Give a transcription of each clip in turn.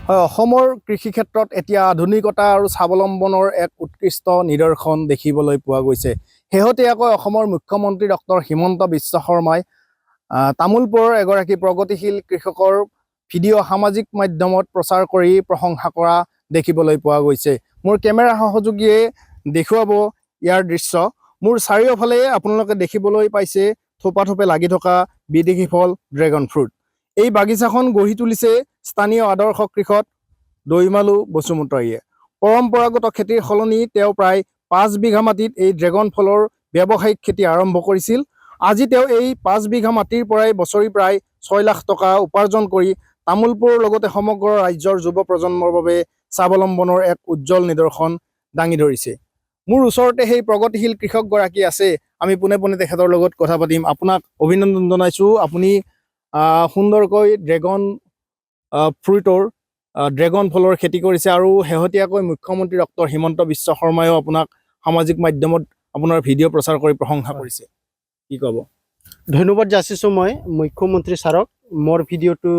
হয়, অসমৰ কৃষি ক্ষেত্ৰত এতিয়া আধুনিকতা আৰু স্বাৱলম্বনৰ এক উৎকৃষ্ট নিদৰ্শন দেখিবলৈ পোৱা গৈছে। শেহতীয়াকৈ অসমৰ মুখ্যমন্ত্ৰী ডক্টৰ হিমন্ত বিশ্ব শৰ্মাই তামোলপুৰৰ এগৰাকী প্ৰগতিশীল কৃষকৰ ভিডিঅ' সামাজিক মাধ্যমত প্ৰচাৰ কৰি প্ৰশংসা কৰা দেখিবলৈ পোৱা গৈছে। মোৰ কেমেৰা সহযোগীয়ে দেখুৱাব ইয়াৰ দৃশ্য। মোৰ চাৰিওফালে আপোনালোকে দেখিবলৈ পাইছে থোপে লাগি থকা বিদেশী ফল ড্ৰেগন ফ্ৰুট। এই বাগিচাখন গঢ়ি তুলিছে স্থানীয় আদৰ্শ কৃষক দৈমালু বসুমতাৰীয়ে। পৰম্পৰাগত খেতিৰ সলনি তেওঁ প্ৰায় 5 বিঘা মাটিত এই ড্ৰেগন ফলৰ ব্যৱসায়িক খেতি আৰম্ভ কৰিছিল। আজি তেওঁ এই 5 বিঘা মাটিৰ পৰাই বছৰি প্ৰায় 6 লাখ টকা উপাৰ্জন কৰি তামোলপুৰৰ লগতে সমগ্ৰ ৰাজ্যৰ যুৱ প্ৰজন্মৰ বাবে স্বাৱলম্বনৰ এক উজ্জ্বল নিদৰ্শন দাঙি ধৰিছে। মোৰ ওচৰতে সেই প্ৰগতিশীল কৃষকগৰাকী আছে, আমি পোনে পোনে তেখেতৰ লগত কথা পাতিম। আপোনাক অভিনন্দন জনাইছোঁ, আপুনি সুন্দৰকৈ ড্ৰেগন ফলৰ খেতি কৰিছে আৰু শেহতীয়াকৈ মুখ্যমন্ত্ৰী ডক্টৰ হিমন্ত বিশ্ব শৰ্মায়ো আপোনাক সামাজিক মাধ্যমত আপোনাৰ ভিডিঅ' প্ৰচাৰ কৰি প্ৰশংসা কৰিছে। কি ক'ব? ধন্যবাদ যাচিছোঁ মই মুখ্যমন্ত্ৰী ছাৰক মোৰ ভিডিঅ'টো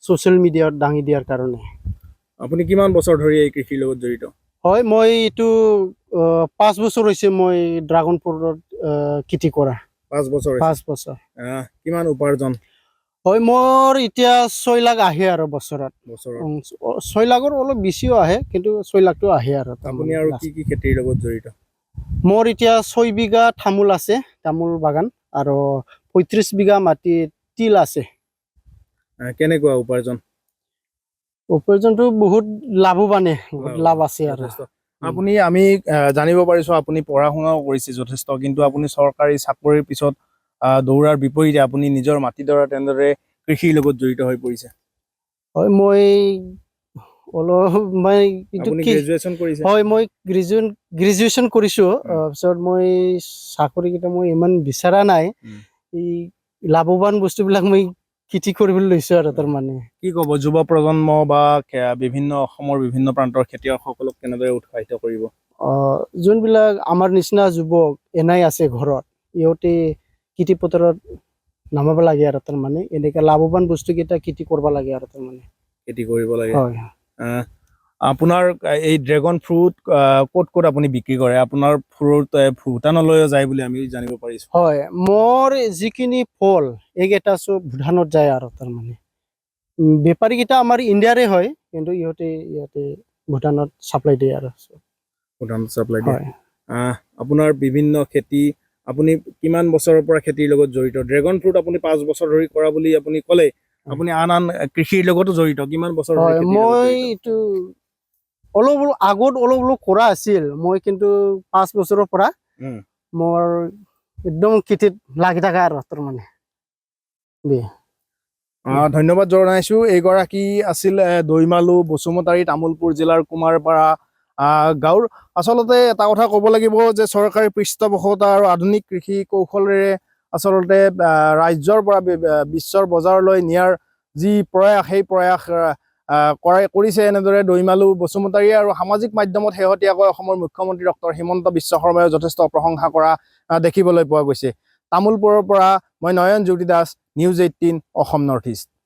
ছ'চিয়েল মিডিয়াত দাঙি দিয়াৰ কাৰণে। আপুনি কিমান বছৰ ধৰি এই কৃষিৰ লগত জড়িত? হয়, মই এইটো 5 বছৰ হৈছে মই ড্ৰাগন ফ্ৰুটৰ খেতি কৰা। 5 বছৰ? 5 বছৰ। কিমান উপাৰ্জন? হয়, মোৰ এতিয়া 6 লাখ আহে আৰু বছৰত। 6 লাখৰ অলপ বেছিও আহে, কিন্তু 6 লাখটো আহে আৰু। আপুনি আৰু কি কি খেতিৰ লগত জড়িত? মোৰ এতিয়া 6 বিঘা তামোল আছে, তামোল বাগান, আৰু 35 বিঘা মাটিত তিল আছে। কেনেকুৱা উপাৰ্জন? উপাৰ্জনটো বহুত লাভৱানে, লাভ আছে আৰু। আমি জানিব পাৰিছোঁ আপুনি পঢ়া শুনাও কৰিছে যথেষ্ট, কিন্তু আপুনি চৰকাৰী চাকৰিৰ পিছত দৌৰাৰ বিপৰীতে আপুনি নিজৰ মাটিডৰা তেনেদৰে কৃষিৰ লগত জড়িত হৈ পৰিছে। হয়, মই গ্ৰেজুৱেশ্যন কৰিছে? হয়, মই গ্ৰেজুৱেশ্যন কৰিছোঁ। পিছত মই চাকৰিকেইটা মই ইমান বিচৰা নাই। এই লাভৱান বস্তুবিলাক মই খেতি কৰিবলৈ লৈছোঁ আৰু তাৰমানে। কি ক'ব যুৱ প্ৰজন্ম বা বিভিন্ন অসমৰ বিভিন্ন প্ৰান্তৰ খেতিয়কসকলক কেনেদৰে উৎসাহিত কৰিব? যোনবিলাক আমাৰ নিচিনা যুৱক এনাই আছে ঘৰত, ইহঁতে খেতি পথাৰত নামাব লাগে আৰু তাৰমানে এনেকৈ লাভৱান বস্তুকেইটা খেতি কৰিব লাগে আৰু তাৰমানে। খেতি কৰিব লাগে। হয়। আপোনাৰ এই ড্ৰেগন ফ্ৰুট ক'ত ক'ত আপুনি বিক্ৰী কৰে? আপোনাৰ ফ্ৰুট ভূটানলৈও যায় বুলি আমি জানিব পাৰিছোঁ। হয়, মোৰ যিখিনি ফল এইকেইটা চব ভূটানত যায় আৰু তাৰমানে। বেপাৰীকেইটা আমাৰ ইণ্ডিয়াৰে হয়, কিন্তু ইয়াতে ভূটানত ছাপ্লাই দিয়ে আৰু। ভূটানত ছাপ্লাই দিয়ে। আপোনাৰ বিভিন্ন খেতি, আপুনি কিমান বছৰৰ পৰা খেতিৰ লগত জড়িত? ড্ৰেগন ফ্ৰুট আপুনি 5 বছৰ ধৰি কৰা বুলি আপুনি ক'লে, আপুনি আন কৃষিৰ লগতো জড়িত, কিমান বছৰ? হয়, মই এইটো অলপ আগত কৰা আছিল মই, কিন্তু 5 বছৰৰ পৰা মোৰ একদম খেতিত লাগি থকা আৰু তাৰমানে। ধন্যবাদ জনাইছোঁ। এইগৰাকী আছিল দৈমালু বসুমতাৰী, তামোলপুৰ জিলাৰ কুমাৰপাৰা গাঁৱৰ। আচলতে এটা কথা ক'ব লাগিব যে চৰকাৰী পৃষ্ঠপোষকতা আৰু আধুনিক কৃষি কৌশলেৰে আচলতে ৰাজ্যৰ পৰা বিশ্বৰ বজাৰলৈ নিয়াৰ যি প্ৰয়াস, সেই প্ৰয়াস কৰিছে এনেদৰে দৈমালু বসুমতাৰীয়ে। আৰু সামাজিক মাধ্যমত শেহতীয়াকৈ অসমৰ মুখ্যমন্ত্ৰী ডক্টৰ হিমন্ত বিশ্ব শৰ্মাই যথেষ্ট প্ৰশংসা কৰা দেখিবলৈ পোৱা গৈছে। তামোলপুৰৰ পৰা মই Nayan Jyoti Das, news 18 Assam north east.